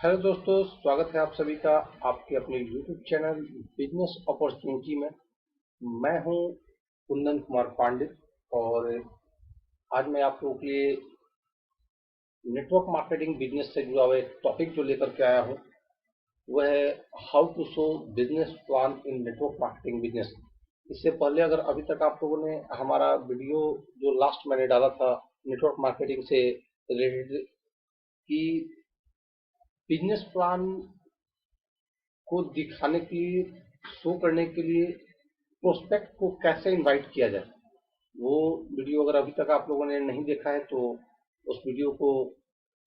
Hello दोस्तों, स्वागत है आप सभी का आपके अपने YouTube चैनल बिजनेस अपॉर्चुनिटी में। मैं हूं कुंदन कुमार पांडे और आज मैं आप लोगों के लिए नेटवर्क मार्केटिंग बिजनेस से जुड़ा हुआ एक टॉपिक जो लेकर के आया हूं, वह है how to show business plan in network marketing business. इससे पहले अगर अभी तक आप लोगों ने हमारा वीडियो जो लास्ट मैंने डाला था नेटवर्क मार्केटिंग से रिलेटेड कि बिजनेस प्लान को दिखाने के लिए, शो करने के लिए प्रोस्पेक्ट को कैसे इनवाइट किया जाए, वो वीडियो अगर अभी तक आप लोगों ने नहीं देखा है तो उस वीडियो को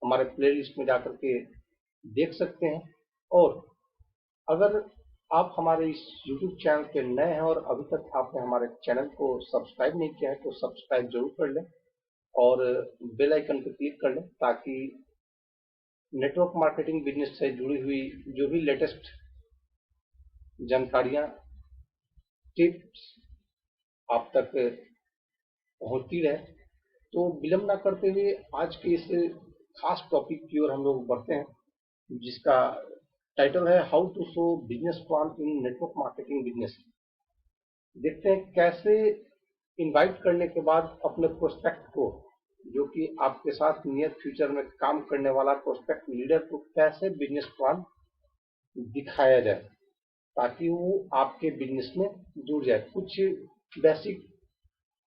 हमारे प्लेलिस्ट में जाकर के देख सकते हैं। और अगर आप हमारे इस YouTube चैनल पे नए हैं और अभी तक आपने हमारे चैनल को सब्सक्राइब नहीं किया है तो सब्सक्राइब जरूर कर लें और बेल आइकन पर क्लिक कर लें ताकि नेटवर्क मार्केटिंग बिजनेस से जुड़ी हुई जो भी लेटेस्ट जानकारियां, टिप्स आप तक पहुंचती रहे। तो विलंब ना करते हुए आज के इस खास टॉपिक की ओर हम लोग बढ़ते हैं, जिसका टाइटल है how to show business plan in network marketing business. देखते हैं कैसे इनवाइट करने के बाद अपने प्रोस्पेक्ट को, जो कि आपके साथ नियर फ्यूचर में काम करने वाला प्रोस्पेक्ट लीडर को, कैसे बिजनेस प्लान दिखाया जाए ताकि वो आपके बिजनेस में जुड़ जाए। कुछ बेसिक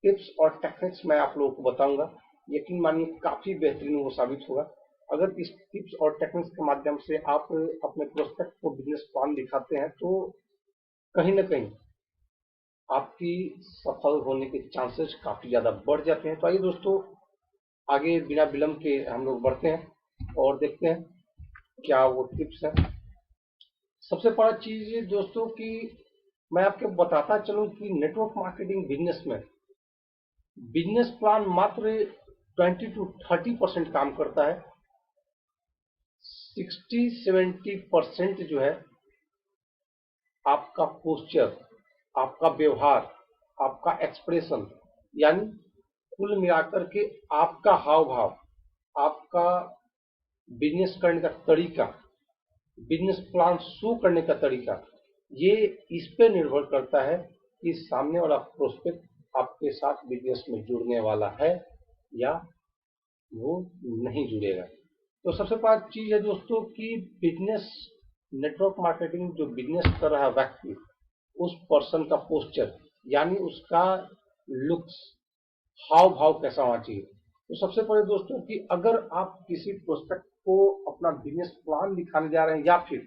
टिप्स और टेक्निक्स मैं आप लोगों को बताऊंगा, यकीन मानिए काफी बेहतरीन वो साबित होगा। अगर इस टिप्स और टेक्निक्स के माध्यम से आप अपने प्रोस्पेक्ट को बिजनेस प्लान दिखाते हैं तो कहीं ना कहीं आपकी सफल होने के चांसेस काफी ज्यादा बढ़ जाते हैं। तो आइए दोस्तों, आगे बिना विलंब के हम लोग बढ़ते हैं और देखते हैं क्या वो टिप्स है। सबसे पहला चीज ये दोस्तों कि मैं आपको बताता चलूं कि नेटवर्क मार्केटिंग बिजनेस में बिजनेस प्लान मात्र 20 to 30% काम करता है। 60-70% जो है आपका पोस्चर, आपका व्यवहार, आपका एक्सप्रेशन, यानी कुल मिलाकर के आपका हाव भाव, आपका बिजनेस करने का तरीका, बिजनेस प्लान शो करने का तरीका, ये इस पे निर्भर करता है कि सामने वाला प्रोस्पेक्ट आपके साथ बिजनेस में जुड़ने वाला है या वो नहीं जुड़ेगा। तो सबसे पहला चीज है दोस्तों कि बिजनेस नेटवर्क मार्केटिंग जो बिजनेस कर रहा है व्यक्ति, उस पर्सन का पोस्चर यानी उसका लुक्स, हाव भाव कैसा होना चाहिए। तो सबसे पहले दोस्तों कि अगर आप किसी प्रोस्पेक्ट को अपना बिजनेस प्लान दिखाने जा रहे हैं या फिर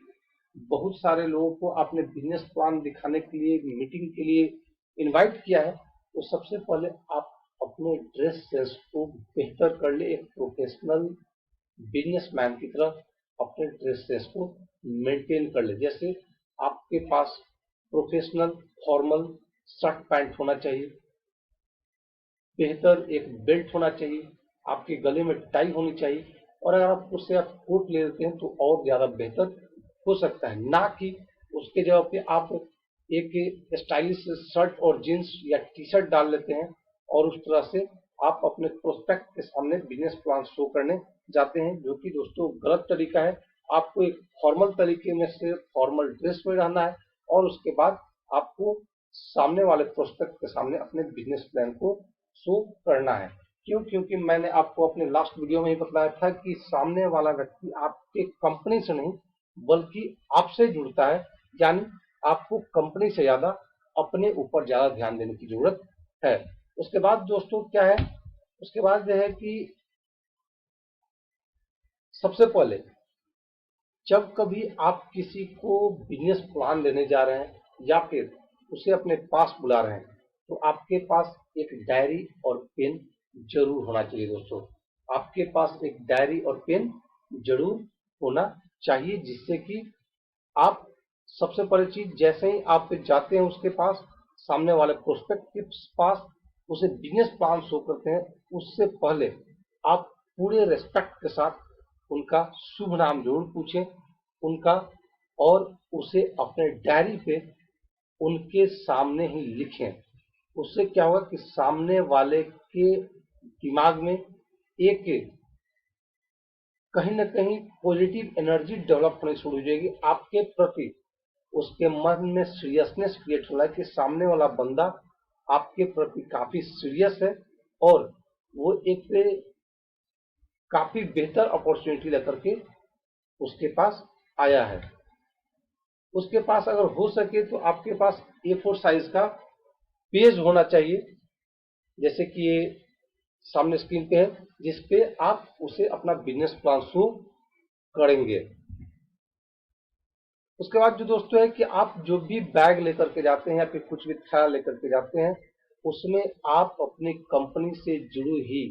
बहुत सारे लोगों को आपने बिजनेस प्लान दिखाने के लिए, मीटिंग के लिए इनवाइट किया है, तो सबसे पहले आप अपने ड्रेस सेंस को बेहतर कर ले। एक प्रोफेशनल बिजनेसमैन की तरह अपने ड्रेस सेंस को मेंटेन कर ले। जैसे आपके पास प्रोफेशनल फॉर्मल शर्ट पैंट होना चाहिए, बेहतर एक बेल्ट होना चाहिए, आपके गले में टाई होनी चाहिए, और अगर आप उससे आप कोट ले लेते हैं तो और ज्यादा बेहतर हो सकता है। ना कि उसके जगह पे आप एक स्टाइलिश शर्ट और जींस या टी शर्ट डाल लेते हैं और उस तरह से आप अपने प्रोस्पेक्ट के सामने बिजनेस प्लान शो करने जाते हैं, जो कि दोस्तों गलत तरीका है। आपको एक फॉर्मल तरीके में से फॉर्मल ड्रेस में रहना है और उसके बाद आपको सामने वाले प्रोस्पेक्ट के सामने अपने बिजनेस प्लान को शो करना है। क्यों? क्योंकि मैंने आपको अपने लास्ट वीडियो में ही बताया था कि सामने वाला व्यक्ति आपके कंपनी से नहीं बल्कि आपसे जुड़ता है, यानी आपको कंपनी से ज्यादा अपने ऊपर ज्यादा ध्यान देने की जरूरत है। उसके बाद दोस्तों क्या है, उसके बाद यह है कि सबसे पहले जब कभी आप किसी को बिजनेस प्लान देने जा रहे हैं या फिर उसे अपने पास बुला रहे हैं तो आपके पास एक डायरी और पेन जरूर होना चाहिए। दोस्तों, आपके पास एक डायरी और पेन जरूर होना चाहिए, जिससे कि आप सबसे पहली चीज जैसे ही आप जाते हैं उसके पास, सामने वाले प्रोस्पेक्ट के पास, उसे बिजनेस प्लान शो करते हैं, उससे पहले आप पूरे रेस्पेक्ट के साथ उनका शुभ नाम जरूर पूछें उनका, और उसे अपने डायरी पे उनके सामने ही लिखें। उससे क्या होगा कि सामने वाले के दिमाग में एक कहीं ना कहीं पॉजिटिव एनर्जी डेवलप होनी शुरू हो जाएगी आपके प्रति। उसके मन में सीरियसनेस क्रिएट हो रहा है कि सामने वाला बंदा आपके प्रति काफी सीरियस है और वो एक काफी बेहतर अपॉर्चुनिटी लेकर के उसके पास आया है। उसके पास अगर हो सके तो आपके पास A4 साइज का पेज होना चाहिए, जैसे कि ये सामने स्क्रीन पे है, जिसपे आप उसे अपना बिजनेस प्लान शो करेंगे। उसके बाद जो दोस्तों है कि आप जो भी बैग लेकर के जाते हैं या फिर कुछ भी थैला लेकर के जाते हैं, उसमें आप अपनी कंपनी से जुड़ी ही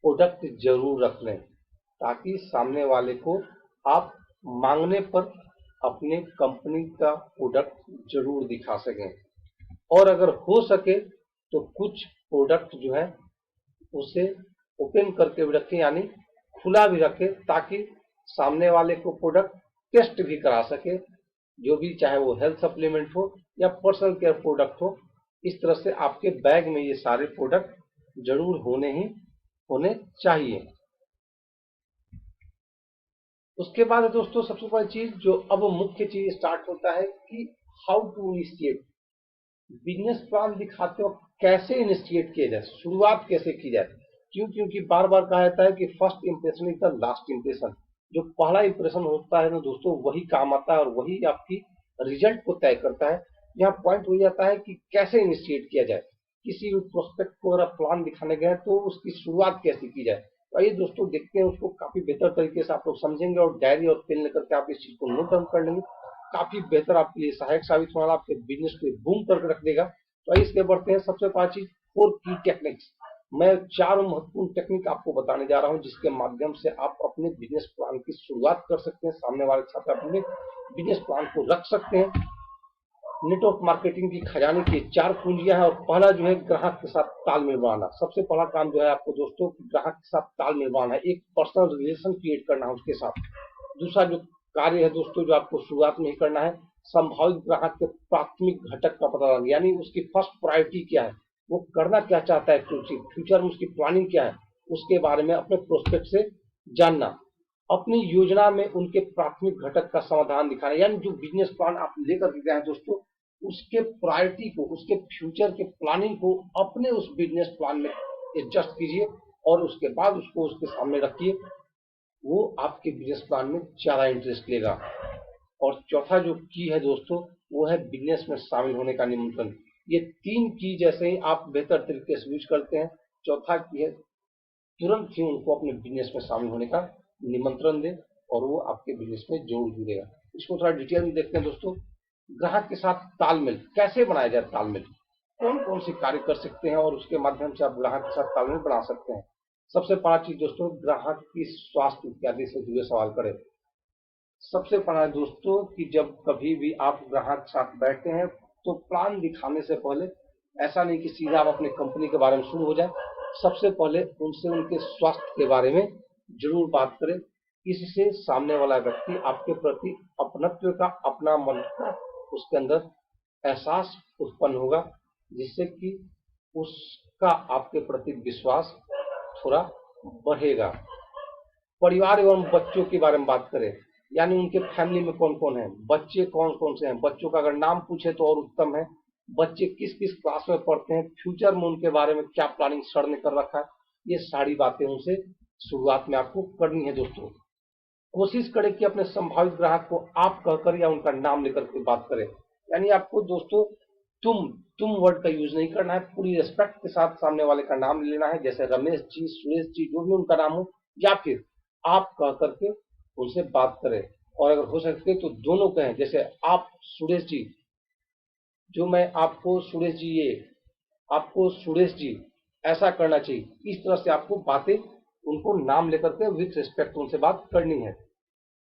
प्रोडक्ट जरूर रख लें, ताकि सामने वाले को आप मांगने पर अपने कंपनी का प्रोडक्ट जरूर दिखा सकें। और अगर हो सके तो कुछ प्रोडक्ट जो है उसे ओपन करके भी रखें, यानी खुला भी रखें, ताकि सामने वाले को प्रोडक्ट टेस्ट भी करा सके, जो भी, चाहे वो हेल्थ सप्लीमेंट हो या पर्सनल केयर प्रोडक्ट हो। इस तरह से आपके बैग में ये सारे प्रोडक्ट जरूर होने चाहिए। उसके बाद दोस्तों सबसे पहली चीज जो अब मुख्य चीज स्टार्ट होता है कि how to initiate. Business plan दिखाते वक्त कैसे इनिशिएट किया जाए, शुरुआत कैसे की जाए। क्योंकि बार बार कहा जाता है कि first impression is the last impression. जो पहला इंप्रेशन होता है ना दोस्तों, वही काम आता है और वही आपकी रिजल्ट को तय करता है। यहाँ पॉइंट हो जाता है कि कैसे इनिशिएट किया जाए। किसी भी प्रोस्पेक्ट को अगर प्लान दिखाने गए तो उसकी शुरुआत कैसे की जाए। तो आइए दोस्तों देखते हैं, उसको काफी बेहतर तरीके से आप लोग समझेंगे और डायरी और पेन लेकर के आप इस चीज को नोट डाउन कर लेंगे। काफी बेहतर आपके लिए सहायक साबित होना, आपके बिजनेस को बूम करके रख देगा। तो आइए इसके बढ़ते हैं। सबसे पहली चीज 4 की टेक्निक्स। मैं 4 महत्वपूर्ण टेक्निक आपको बताने जा रहा हूं, जिसके माध्यम से आप अपने बिजनेस प्लान की शुरुआत कर सकते हैं, सामने वाले के साथ अपने बिजनेस प्लान को रख सकते हैं। नेटवर्क मार्केटिंग की खजाने की 4 कुंजियां हैं और पहला जो है ग्राहक के साथ तालमेल बनाना। सबसे पहला काम जो है आपको दोस्तों ग्राहक के साथ तालमेल बनाना है, एक पर्सनल रिलेशन क्रिएट करना है उसके साथ। दूसरा जो कार्य है दोस्तों जो आपको शुरुआत में ही करना है, संभावित ग्राहक के प्राथमिक घटक का पता लगाना, यानी उसकी फर्स्ट प्रायोरिटी क्या है, वो करना क्या चाहता है, फ्यूचर में उसकी प्लानिंग क्या है, उसके बारे में अपने प्रोस्पेक्ट से जानना। अपनी योजना में उनके प्राथमिक घटक का समाधान दिखाना, यानी जो बिजनेस प्लान आप लेकर के गए हैं दोस्तों, उसके प्रायोरिटी को, उसके फ्यूचर के प्लानिंग को अपने उस बिजनेस प्लान में एडजस्ट कीजिए और उसके बाद उसको उसके सामने रखिए। वो आपके बिजनेस प्लान में ज्यादा इंटरेस्ट लेगा। और चौथा जो की है दोस्तों, वो है बिजनेस में शामिल होने का निमंत्रण। ये 3 की जैसे ही आप बेहतर तरीके से यूज करते हैं, चौथा की है तुरंत ही उनको अपने बिजनेस में शामिल होने का निमंत्रण दें और वो आपके बिजनेस में जरूर जुड़ेगा। इसको थोड़ा डिटेल में देखते हैं दोस्तों। ग्राहक के साथ तालमेल कैसे बनाया जाए, तालमेल कौन कौन से कार्य कर सकते हैं और उसके माध्यम से आप ग्राहक के साथ तालमेल बना सकते हैं। सबसे पहला चीज दोस्तों, ग्राहक की स्वास्थ्य इत्यादि से जुड़े सवाल करें। सबसे पहला दोस्तों कि जब कभी भी आप ग्राहक के साथ बैठते हैं तो प्लान दिखाने से पहले ऐसा नहीं कि सीधा आप अपनी कंपनी के बारे में शुरू हो जाए। सबसे पहले उनसे उनके स्वास्थ्य के बारे में जरूर बात करें। इससे सामने वाला व्यक्ति आपके प्रति अपनत्व का, अपना मन का उसके अंदर एहसास उत्पन्न होगा, जिससे कि उसका आपके प्रति विश्वास थोड़ा बढ़ेगा। परिवार एवं बच्चों के बारे में बात करें, यानी उनके फैमिली में कौन कौन है, बच्चे कौन कौन से हैं, बच्चों का अगर नाम पूछे तो और उत्तम है। बच्चे किस किस क्लास में पढ़ते हैं, फ्यूचर में उनके बारे में क्या प्लानिंग सर ने कर रखा है, ये सारी बातें उनसे शुरुआत में आपको करनी है दोस्तों। कोशिश करें कि अपने संभावित ग्राहक को आप कहकर या उनका नाम लेकर के बात करें, यानी आपको दोस्तों तुम वर्ड का यूज नहीं करना है, पूरी रिस्पेक्ट के साथ सामने वाले का नाम ले लेना है, जैसे रमेश जी, सुरेश जी, जो भी उनका नाम हो, या फिर आप कह करके उनसे बात करें। और अगर हो सके तो दोनों कहें, जैसे आप सुरेश जी, जो मैं आपको सुरेश जी, ये आपको सुरेश जी, ऐसा करना चाहिए। इस तरह से आपको बातें उनको नाम लेकर के विथ रिस्पेक्ट उनसे बात करनी है।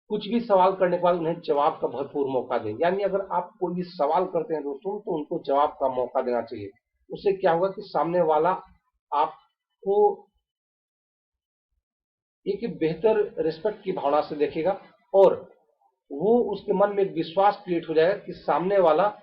कुछ भी सवाल करने के बाद उन्हें जवाब का भरपूर मौका दें, यानी अगर आप कोई भी सवाल करते हैं दोस्तों तो उनको जवाब का मौका देना चाहिए। उससे क्या होगा कि सामने वाला आपको एक बेहतर रिस्पेक्ट की भावना से देखेगा और वो उसके मन में एक विश्वास क्रिएट हो जाएगा कि सामने वाला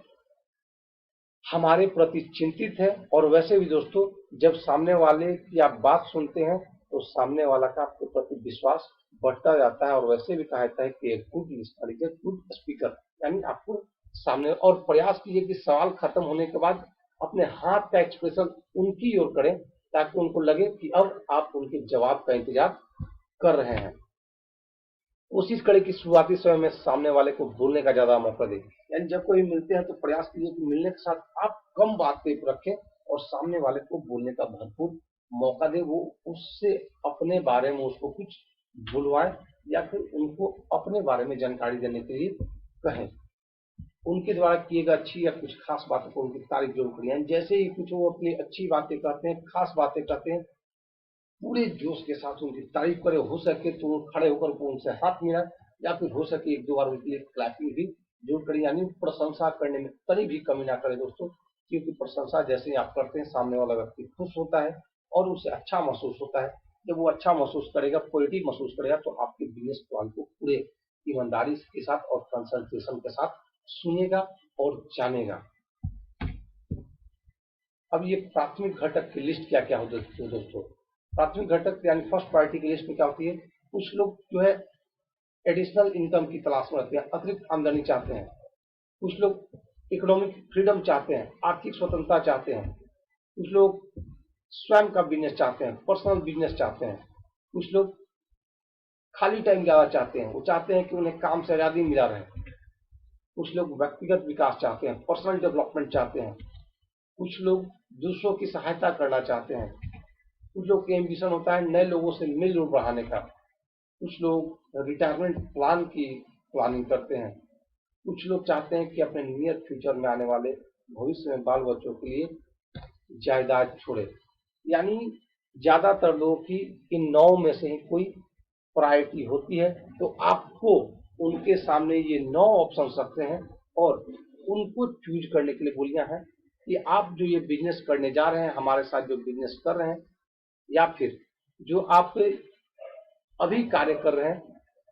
हमारे प्रति चिंतित है। और वैसे भी दोस्तों, जब सामने वाले की आप बात सुनते हैं तो सामने वाला का आपके प्रति विश्वास बढ़ता जाता है। और वैसे भी कहा जाता है कि good listener is a good speaker, यानी आपको सामने और प्रयास कीजिए कि सवाल खत्म होने के बाद अपने हाथ का एक्सप्रेशन उनकी ओर करें, ताकि उनको लगे कि अब आप उनके जवाब का इंतजार कर रहे हैं। कोशिश करें कि शुरुआती समय में सामने वाले को बोलने का ज्यादा मौका दें, यानी जब कोई मिलते हैं तो प्रयास कीजिए कि मिलने के साथ आप कम बातें रखें और सामने वाले को बोलने का भरपूर मौका दें। वो उससे अपने बारे में उसको कुछ बुलवाएं या फिर उनको अपने बारे में जानकारी देने के लिए कहें। उनके द्वारा किए गए अच्छी या कुछ खास बातों को उनकी तारीफ जरूर करें। जैसे ही कुछ वो अपनी अच्छी बातें कहते हैं, खास बातें कहते हैं, पूरे जोश के साथ उनकी तारीफ करें। हो सके तो खड़े होकर उनसे हाथ मिलाएं या फिर हो सके एक दो बार उनके लिए क्लैपिंग भी जरूर करें, यानी प्रशंसा करने में तनी भी कमी ना करें दोस्तों, क्योंकि प्रशंसा जैसे ही आप करते हैं सामने वाला व्यक्ति खुश होता है और उसे अच्छा महसूस होता है। जब वो अच्छा महसूस करेगा, पॉजिटिव महसूस करेगा, तो आपके बिजनेस प्लान को पूरे ईमानदारी के साथ और कंसंट्रेशन के साथ सुनेगा और जानेगा। अब ये प्राथमिक घटक की लिस्ट क्या क्या होती है दोस्तों। प्राथमिक घटक यानी फर्स्ट प्रायोरिटी की लिस्ट में क्या होती है, कुछ लोग जो है एडिशनल इनकम की तलाश में रहते हैं, अतिरिक्त आमदनी चाहते हैं। कुछ लोग इकोनॉमिक फ्रीडम चाहते हैं, आर्थिक स्वतंत्रता चाहते हैं। कुछ लोग स्वयं का बिजनेस चाहते हैं, पर्सनल बिजनेस चाहते हैं। कुछ लोग खाली टाइम ज्यादा चाहते हैं, वो चाहते हैं कि उन्हें काम से आजादी मिला रहे। कुछ लोग व्यक्तिगत विकास चाहते हैं, पर्सनल डेवलपमेंट चाहते हैं। कुछ लोग दूसरों की सहायता करना चाहते हैं। कुछ लोग का एम्बिशन होता है नए लोगों से मिलजुल बढ़ाने का। कुछ लोग रिटायरमेंट प्लान की प्लानिंग करते हैं। कुछ लोग चाहते हैं कि अपने नियर फ्यूचर में आने वाले भविष्य में बाल बच्चों के लिए जायदाद छोड़े। यानी ज्यादातर लोगों की इन 9 में से ही कोई प्रायोरिटी होती है। तो आपको उनके सामने ये 9 ऑप्शन रखते हैं और उनको चूज करने के लिए बोलियां हैं कि आप जो ये बिजनेस करने जा रहे हैं, हमारे साथ जो बिजनेस कर रहे हैं, या फिर जो आप अभी कार्य कर रहे हैं,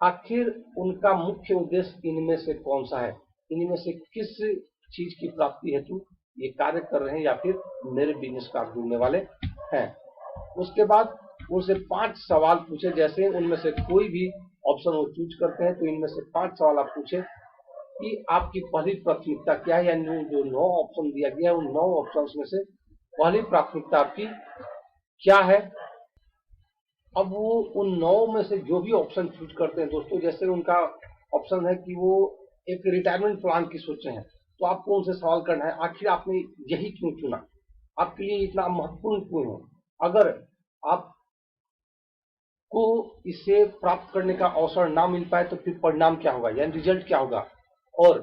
आखिर उनका मुख्य उद्देश्य इनमें से कौन सा है, इनमें से किस चीज की प्राप्ति हेतु ये कार्य कर रहे हैं या फिर मेरे बिजनेस का जुड़ने वाले हैं। उसके बाद उनसे 5 सवाल पूछे, जैसे उनमें से कोई भी ऑप्शन वो चूज करते हैं तो इनमें से 5 सवाल आप पूछे कि आपकी पहली प्राथमिकता क्या है, यानी जो 9 ऑप्शन दिया गया है उन 9 ऑप्शन में से पहली प्राथमिकता आपकी क्या है। अब वो उन 9 में से जो भी ऑप्शन चूज करते हैं दोस्तों, जैसे उनका ऑप्शन है कि वो एक रिटायरमेंट प्लान की सोचे हैं, तो आपको उनसे सवाल करना है आखिर आपने यही क्यों चुना, आपके लिए इतना महत्वपूर्ण क्यों है। अगर आपको इसे प्राप्त करने का अवसर ना मिल पाए तो फिर परिणाम क्या होगा, यानी रिजल्ट क्या होगा, और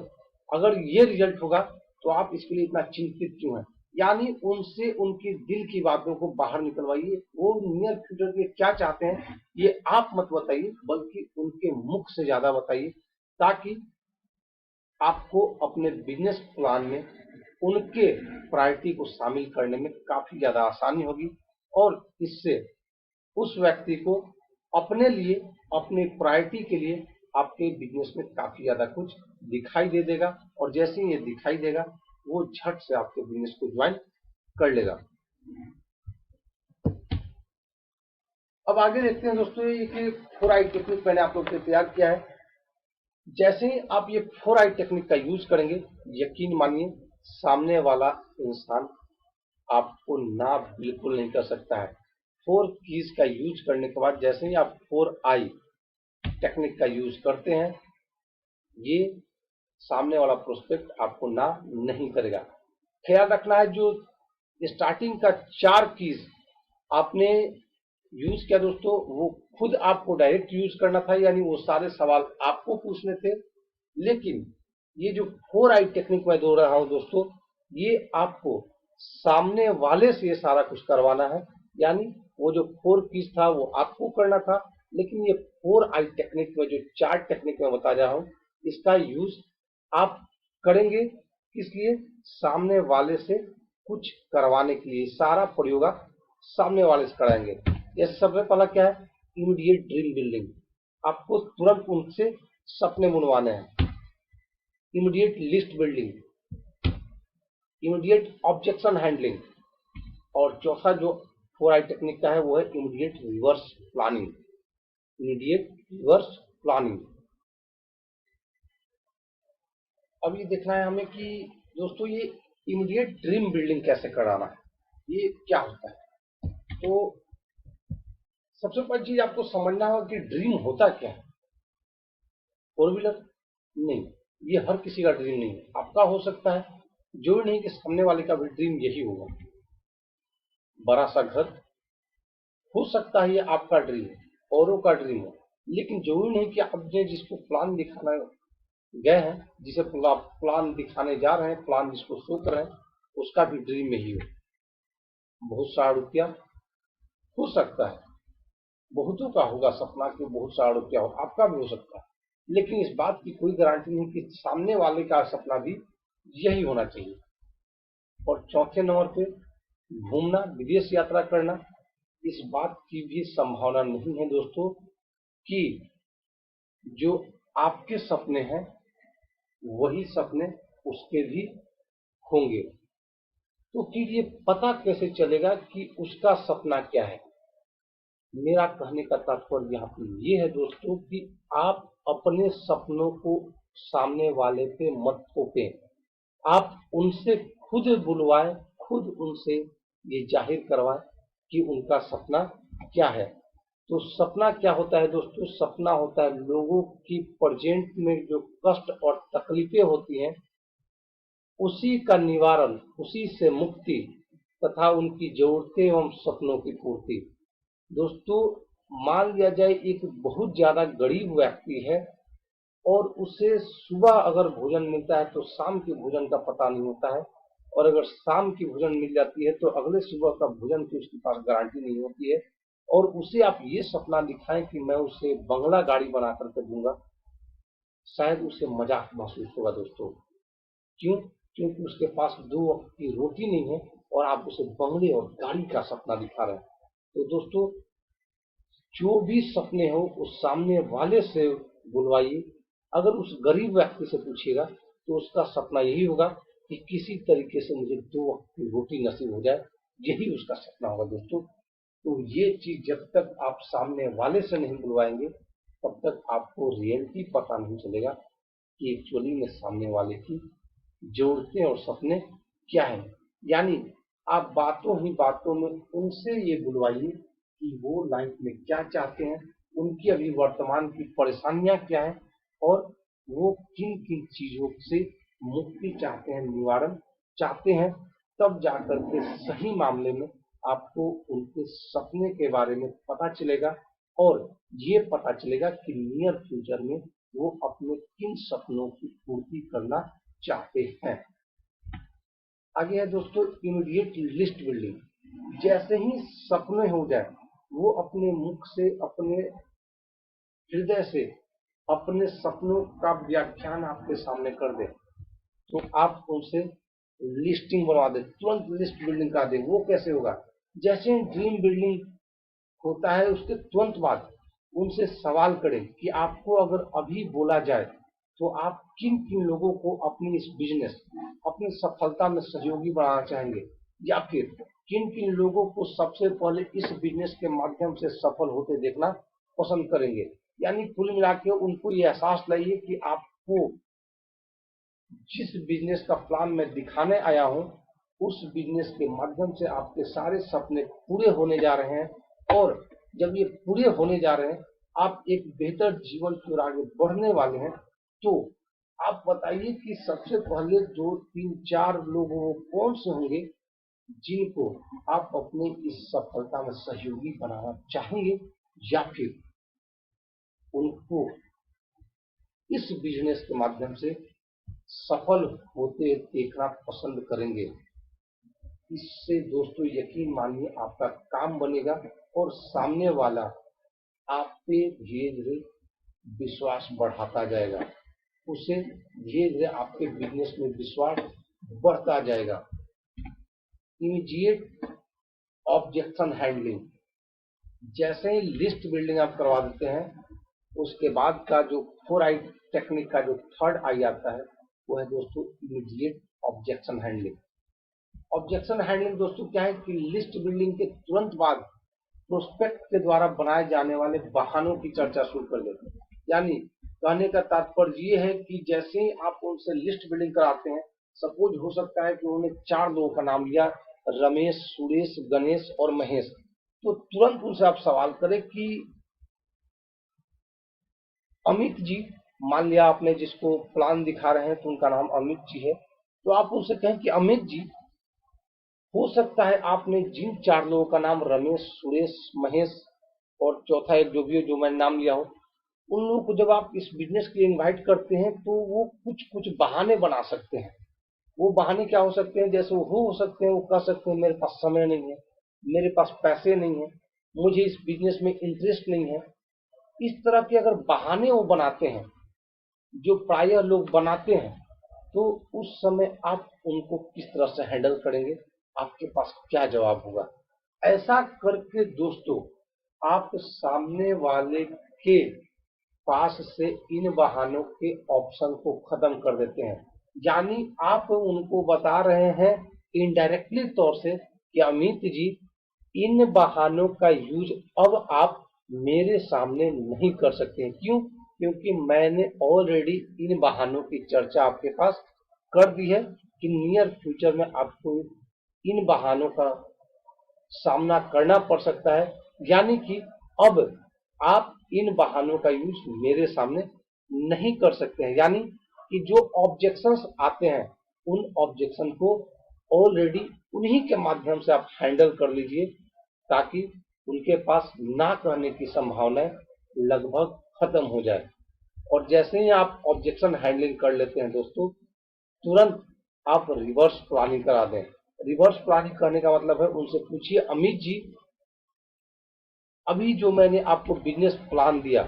अगर ये रिजल्ट होगा तो आप इसके लिए इतना चिंतित क्यों हैं। यानी उनसे उनकी दिल की बातों को बाहर निकलवाइए। वो नियर फ्यूचर के क्या चाहते हैं ये आप मत बताइए, बल्कि उनके मुख से ज्यादा बताइए, ताकि आपको अपने बिजनेस प्लान में उनके प्रायोरिटी को शामिल करने में काफी ज्यादा आसानी होगी। और इससे उस व्यक्ति को अपने लिए, अपनी प्रायोरिटी के लिए आपके बिजनेस में काफी ज्यादा कुछ दिखाई दे देगा। और जैसे ही ये दिखाई देगा वो झट से आपके बिजनेस को ज्वाइन कर लेगा। अब आगे देखते हैं दोस्तों, ये 4I टेक्निक मैंने आप लोग के तैयार किया है। जैसे ही आप ये 4I टेक्निक का यूज करेंगे, यकीन मानिए सामने वाला इंसान आपको ना बिल्कुल नहीं कर सकता है। 4 कीज का यूज करने के बाद जैसे ही आप 4I टेक्निक का यूज करते हैं, ये सामने वाला प्रोस्पेक्ट आपको ना नहीं करेगा। ख्याल रखना है, जो स्टार्टिंग का 4 कीज आपने यूज किया दोस्तों, वो खुद आपको डायरेक्ट यूज करना था, यानी वो सारे सवाल आपको पूछने थे। लेकिन ये जो 4I टेक्निक मैं दो रहा हूं दोस्तों, ये आपको सामने वाले से ये सारा कुछ करवाना है। यानी वो जो 4 कीज था वो आपको करना था, लेकिन ये 4I टेक्निक में जो 4 टेक्निक में बता रहा हूं, इसका यूज आप करेंगे किस लिए, सामने वाले से कुछ करवाने के लिए। सारा प्रयोग आप सामने वाले से कराएंगे। जैसे सबसे पहला क्या है, इमीडिएट ड्रीम बिल्डिंग। आपको तुरंत उनसे सपने बुनवाने हैं। Immediate list building, immediate objection handling, और चौथा जो 4I टेक्निक का है वो है immediate reverse planning. Immediate reverse planning. अब ये देखना है हमें कि दोस्तों ये इमीडिएट ड्रीम बिल्डिंग कैसे कराना है, ये क्या होता है। तो सबसे पहली चीज आपको समझना होगा कि ड्रीम होता क्या है। फोर व्हीलर नहीं, ये हर किसी का ड्रीम नहीं है। आपका हो सकता है, जो नहीं कि सामने वाले का भी ड्रीम यही होगा। बड़ा सा घर हो सकता है, ये आपका ड्रीम है, औरों का ड्रीम हो, लेकिन जरूरी नहीं कि आपने जिसको प्लान दिखाना गए हैं, जिसे प्लान दिखाने जा रहे हैं, प्लान जिसको शो कर रहे हैं, उसका भी ड्रीम यही हो। बहुत सारा रुपया हो सकता है, बहुतों का होगा सपना कि बहुत सारा रुपया हो, आपका भी हो सकता है, लेकिन इस बात की कोई गारंटी नहीं कि सामने वाले का सपना भी यही होना चाहिए। और चौथे नंबर पे घूमना, विदेश यात्रा करना, इस बात की भी संभावना नहीं है दोस्तों कि जो आपके सपने हैं वही सपने उसके भी होंगे। तो फिर ये पता कैसे चलेगा कि उसका सपना क्या है। मेरा कहने का तात्पर्य यहाँ पे ये है दोस्तों कि आप अपने सपनों को सामने वाले पे मत थोपें, आप उनसे खुद बुलवाएं, खुद उनसे ये जाहिर करवाएं कि उनका सपना क्या है। तो सपना क्या होता है दोस्तों, सपना होता है लोगों की प्रेजेंट में जो कष्ट और तकलीफें होती हैं उसी का निवारण, उसी से मुक्ति तथा उनकी जरूरतें एवं सपनों की पूर्ति। दोस्तों मान लिया जाए एक बहुत ज्यादा गरीब व्यक्ति है और उसे सुबह अगर भोजन मिलता है तो शाम के भोजन का पता नहीं होता है, और अगर शाम की भोजन मिल जाती है तो अगले सुबह का भोजन की उसके पास गारंटी नहीं होती है। और उसे आप ये सपना दिखाएं कि मैं उसे बंगला गाड़ी बना करके दूंगा, शायद उसे मजाक महसूस होगा दोस्तों। क्यों? क्योंकि उसके पास 2 वक्त की रोटी नहीं है और आप उसे बंगले और गाड़ी का सपना दिखा रहे हैं। तो दोस्तों जो भी सपने हो उस सामने वाले से बुलवाइए। अगर उस गरीब व्यक्ति से पूछिएगा तो उसका सपना यही होगा कि किसी तरीके से मुझे 2 वक्त की रोटी नसीब हो जाए, यही उसका सपना होगा दोस्तों। तो ये चीज जब तक आप सामने वाले से नहीं बुलवाएंगे तब तक आपको रियलिटी पता नहीं चलेगा कि एक्चुअली में सामने वाले की जरूरतें और सपने क्या हैं। यानी आप बातों ही बातों में उनसे ये बुलवाइए कि वो लाइफ में क्या चाहते हैं, उनकी अभी वर्तमान की परेशानियां क्या हैं और वो किन किन चीजों से मुक्ति चाहते हैं, निवारण चाहते हैं। तब जाकर के सही मामले में आपको उनके सपने के बारे में पता चलेगा और ये पता चलेगा कि नियर फ्यूचर में वो अपने किन सपनों की पूर्ति करना चाहते हैं। आगे है दोस्तों इमीडिएट लिस्ट बिल्डिंग। जैसे ही सपने हो जाए वो अपने मुख से, अपने हृदय से अपने सपनों का व्याख्यान आपके सामने कर दे तो आप उनसे लिस्टिंग बनवा दे, तुरंत लिस्ट बिल्डिंग कर दे। वो कैसे होगा, जैसे ड्रीम बिल्डिंग होता है उसके तुरंत बाद उनसे सवाल करें कि आपको अगर अभी बोला जाए तो आप किन किन लोगों को अपनी इस बिजनेस, अपनी सफलता में सहयोगी बनाना चाहेंगे, या फिर किन किन लोगों को सबसे पहले इस बिजनेस के माध्यम से सफल होते देखना पसंद करेंगे। यानी कुल मिला के उनको ये एहसास लाइए कि आपको जिस बिजनेस का प्लान मैं दिखाने आया हूं उस बिजनेस के माध्यम से आपके सारे सपने पूरे होने जा रहे हैं। और जब ये पूरे होने जा रहे हैं आप एक बेहतर जीवन की ओर आगे बढ़ने वाले हैं। तो आप बताइए कि सबसे पहले 2, 3, 4 लोग वो कौन से होंगे जिनको आप अपने इस सफलता में सहयोगी बनाना चाहेंगे, या फिर उनको इस बिजनेस के माध्यम से सफल होते देखना पसंद करेंगे। इससे दोस्तों यकीन मानिए आपका काम बनेगा और सामने वाला आप पे धीरे धीरे विश्वास बढ़ाता जाएगा, उसे धीरे धीरे आपके बिजनेस में विश्वास बढ़ता जाएगा। Immediate objection handling. जैसे ही लिस्ट बिल्डिंग आप करवा देते हैं उसके बाद का जो 4 आई टेक्निक का जो 3rd आई आता है वो है दोस्तों immediate objection handling. Objection handling दोस्तों क्या है कि लिस्ट बिल्डिंग के तुरंत बाद प्रोस्पेक्ट के द्वारा बनाए जाने वाले वाहनों की चर्चा शुरू कर देते हैं। यानी कहने का तात्पर्य ये है कि जैसे ही आप उनसे लिस्ट बिल्डिंग कराते हैं, सपोज हो सकता है कि उन्होंने 4 लोगों का नाम लिया, रमेश, सुरेश, गणेश और महेश, तो तुरंत उनसे आप सवाल करें कि अमित जी, मान लिया आपने जिसको प्लान दिखा रहे हैं तो उनका नाम अमित जी है, तो आप उनसे कहें कि अमित जी, हो सकता है आपने जिन 4 लोगों का नाम रमेश, सुरेश, महेश और चौथा एक जो भी हो जो मैंने नाम लिया हो, उन लोगों को जब आप इस बिजनेस के लिए इनवाइट करते हैं तो वो कुछ कुछ बहाने बना सकते हैं। वो बहाने क्या हो सकते हैं? जैसे वो हो सकते हैं, वो कह सकते हैं मेरे पास समय नहीं है, मेरे पास पैसे नहीं है, मुझे इस बिजनेस में इंटरेस्ट नहीं है। इस तरह के अगर बहाने वो बनाते हैं, जो प्रायः लोग बनाते हैं, तो उस समय आप उनको किस तरह से हैंडल करेंगे? आपके पास क्या जवाब होगा? ऐसा करके दोस्तों आप सामने वाले के पास से इन बहानों के ऑप्शन को खत्म कर देते हैं। यानी आप उनको बता रहे हैं इनडायरेक्टली तौर से कि अमित जी, इन बहानों का यूज अब आप मेरे सामने नहीं कर सकते हैं। क्यों? क्योंकि मैंने ऑलरेडी इन बहानों की चर्चा आपके पास कर दी है कि नियर फ्यूचर में आपको इन बहानों का सामना करना पड़ सकता है। यानी कि अब आप इन बहानों का यूज मेरे सामने नहीं कर सकते हैं। यानी कि जो ऑब्जेक्शंस आते हैं, उन ऑब्जेक्शन को ऑलरेडी उन्हीं के माध्यम से आप हैंडल कर लीजिए, ताकि उनके पास ना कहने की संभावना लगभग खत्म हो जाए। और जैसे ही आप ऑब्जेक्शन हैंडलिंग कर लेते हैं दोस्तों, तुरंत आप रिवर्स प्लानिंग करा दें। रिवर्स प्लानिंग करने का मतलब है, उनसे पूछिए अमित जी, अभी जो मैंने आपको बिजनेस प्लान दिया,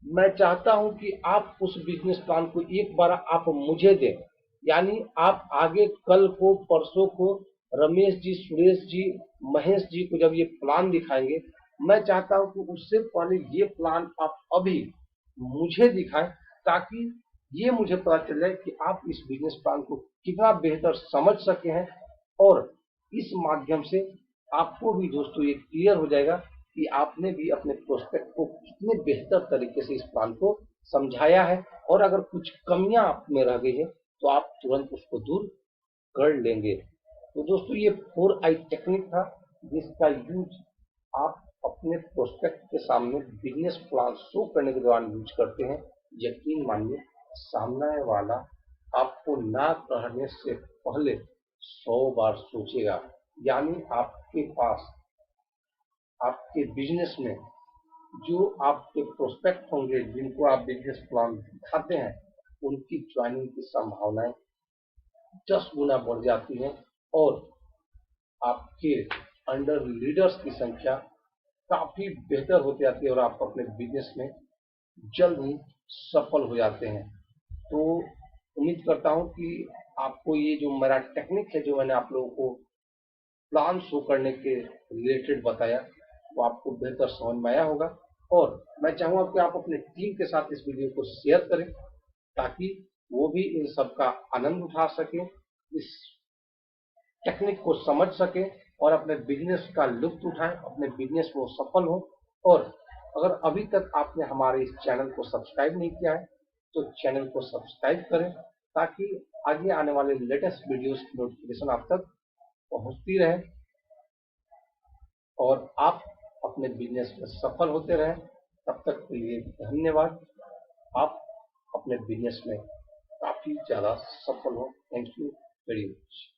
मैं चाहता हूं कि आप उस बिजनेस प्लान को एक बार आप मुझे दें। यानी आप आगे कल को, परसों को रमेश जी, सुरेश जी, महेश जी को जब ये प्लान दिखाएंगे, मैं चाहता हूं कि उससे पहले ये प्लान आप अभी मुझे दिखाएं, ताकि ये मुझे पता चल जाए कि आप इस बिजनेस प्लान को कितना बेहतर समझ सके हैं। और इस माध्यम से आपको भी दोस्तों ये क्लियर हो जाएगा कि आपने भी अपने प्रोस्पेक्ट को कितने बेहतर तरीके से इस प्लान को समझाया है। और अगर कुछ कमियां आप में रह गई है तो आप तुरंत उसको दूर कर लेंगे। तो दोस्तों ये 4I टेक्निक था, जिसका यूज आप अपने प्रोस्पेक्ट के सामने बिजनेस प्लान शो करने के दौरान यूज करते हैं। यकीन मानिए, सामने वाला आपको ना कहने से पहले 100 बार सोचेगा। यानी आपके पास, आपके बिजनेस में जो आपके प्रोस्पेक्ट होंगे, जिनको आप बिजनेस प्लान दिखाते हैं, उनकी ज्वाइनिंग की संभावनाएं 10 गुना बढ़ जाती हैं और आपके अंडर लीडर्स की संख्या काफी बेहतर होती जाती है और आप अपने बिजनेस में जल्द ही सफल हो जाते हैं। तो उम्मीद करता हूं कि आपको ये जो मेरा टेक्निक है, जो मैंने आप लोगों को प्लान शो करने के रिलेटेड बताया, वो आपको बेहतर समझ में आया होगा। और मैं चाहूंगा कि आप अपने टीम के साथ इस वीडियो को शेयर करें, ताकि वो भी इन सब का आनंद उठा सके, इस टेक्निक को समझ सके और अपने बिजनेस का लुत्फ उठाएं, अपने बिजनेस में सफल हो। और अगर अभी तक आपने हमारे इस चैनल को सब्सक्राइब नहीं किया है तो चैनल को सब्सक्राइब करें, ताकि आगे आने वाले लेटेस्ट वीडियोस की नोटिफिकेशन आप तक पहुंचती रहे और आप अपने बिजनेस में सफल होते रहें। तब तक के लिए धन्यवाद। आप अपने बिजनेस में काफी ज्यादा सफल हो। Thank you very much.